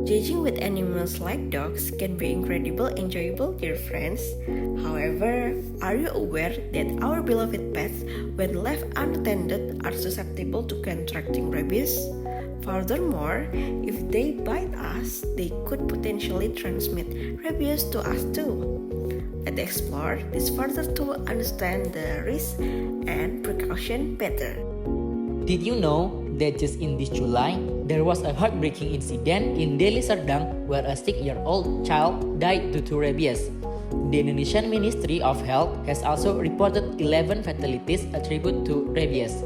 Judging with animals like dogs can be incredible enjoyable, dear friends. However, are you aware that our beloved pets, when left unattended, are susceptible to contracting rabies? Furthermore, if they bite us, they could potentially transmit rabies to us too. Let's explore this further to understand the risk and precaution better. Did you know that just in this July, there was a heartbreaking incident in Deli Serdang where a 6-year-old child died due to rabies? The Indonesian Ministry of Health has also reported 11 fatalities attributed to rabies.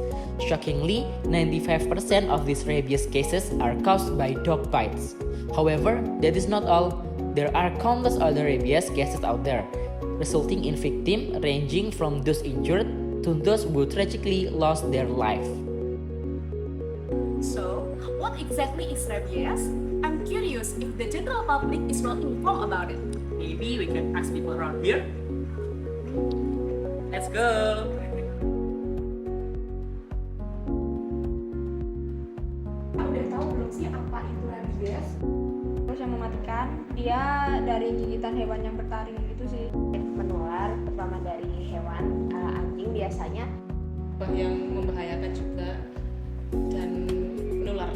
Shockingly, 95% of these rabies cases are caused by dog bites. However, that is not all. There are countless other rabies cases out there, resulting in victims ranging from those injured to those who tragically lost their life. So, what exactly is rabies? I'm curious if the general public is well informed about it. Maybe we can ask people around here. Let's go! Udah tahu belum sih apa itu rabies? Terus yang mematikan, dia dari gigitan hewan yang bertaring gitu sih. Menular terutama dari hewan anjing biasanya yang membahayakan juga dan menular.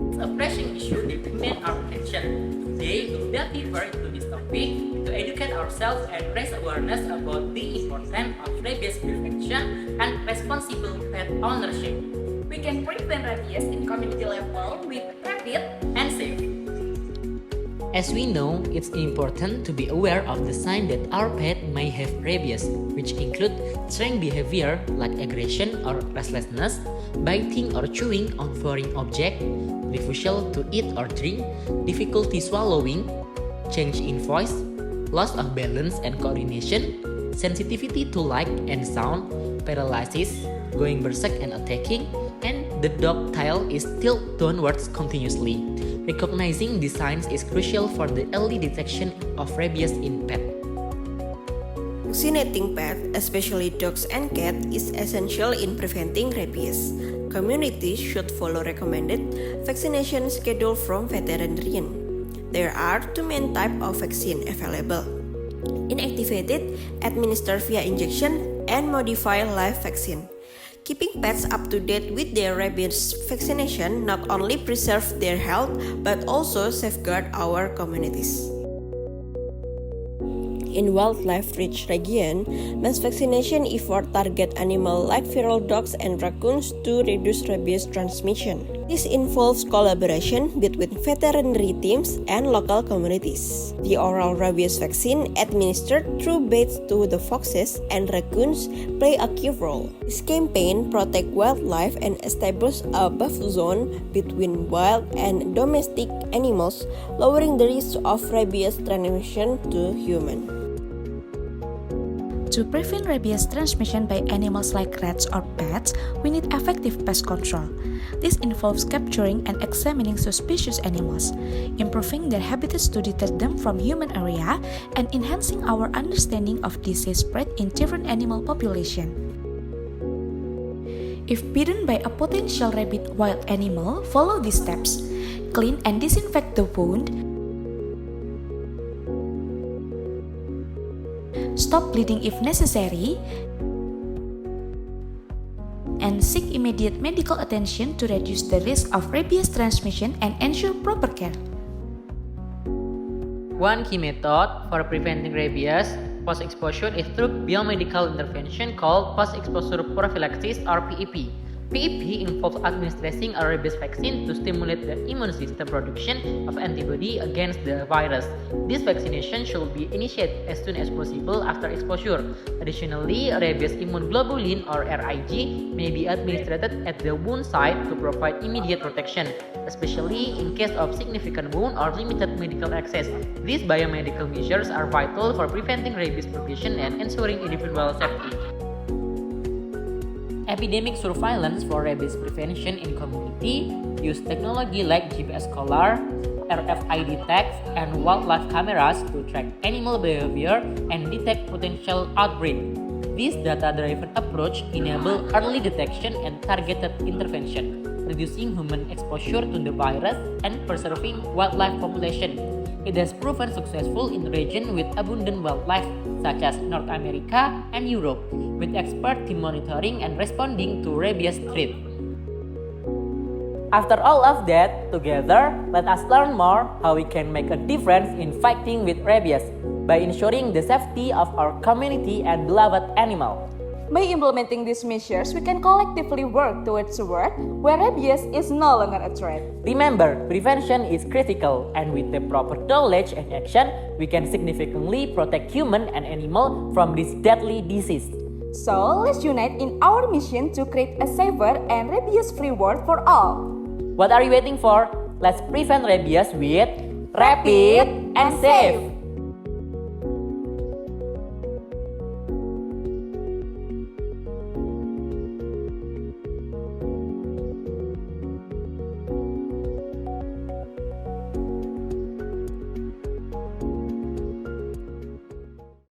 It's a pressing issue that demands our attention. Today, we'll dive deeper into this topic to educate ourselves and raise awareness about the importance of rabies prevention and responsible pet ownership. We can prevent rabies in community level with rapid And safe. As we know, it's important to be aware of the signs that our pet may have rabies, which include strange behavior like aggression or restlessness, biting or chewing on foreign objects, refusal to eat or drink, difficulty swallowing, change in voice, loss of balance and coordination, sensitivity to light and sound, paralysis, going berserk and attacking, and the dog tail is tilted downwards continuously. Recognizing these signs is crucial for the early detection of rabies in pets. Vaccinating pets, especially dogs and cats, is essential in preventing rabies. Communities should follow recommended vaccination schedule from veterinarian. There are two main types of vaccine available: inactivated, administered via injection, and modified live vaccine. Keeping pets up to date with their rabies vaccination not only preserves their health but also safeguard our communities. In wildlife-rich region, mass vaccination effort target animals like feral dogs and raccoons to reduce rabies transmission. This involves collaboration between veterinary teams and local communities. The oral rabies vaccine administered through baits to the foxes and raccoons play a key role. This campaign protects wildlife and establishes a buffer zone between wild and domestic animals, lowering the risk of rabies transmission to humans. To prevent rabies transmission by animals like rats or bats, we need effective pest control. This involves capturing and examining suspicious animals, improving their habitats to detect them from human area, and enhancing our understanding of disease spread in different animal population. If bitten by a potential rabid wild animal, follow these steps. Clean and disinfect the wound. Stop bleeding if necessary, and seek immediate medical attention to reduce the risk of rabies transmission and ensure proper care. One key method for preventing rabies post-exposure is through biomedical intervention called post-exposure prophylaxis or PEP. PEP involves administering a rabies vaccine to stimulate the immune system production of antibody against the virus. This vaccination should be initiated as soon as possible after exposure. Additionally, rabies immunoglobulin or RIG may be administered at the wound site to provide immediate protection, especially in case of significant wound or limited medical access. These biomedical measures are vital for preventing rabies progression and ensuring individual safety. Epidemic surveillance for rabies prevention in community use technology like GPS collar, RFID tags, and wildlife cameras to track animal behavior and detect potential outbreak. This data-driven approach enables early detection and targeted intervention. reducing human exposure to the virus, and preserving wildlife population. It has proven successful in regions with abundant wildlife, such as North America and Europe, with expert team monitoring and responding to rabies threat. After all of that, together, let us learn more how we can make a difference in fighting with rabies by ensuring the safety of our community and beloved animal. By implementing these measures, we can collectively work towards a world where rabies is no longer a threat. Remember, prevention is critical, and with the proper knowledge and action, we can significantly protect human and animal from this deadly disease. So, let's unite in our mission to create a safer and rabies-free world for all. What are you waiting for? Let's prevent rabies with Rapid and Safe!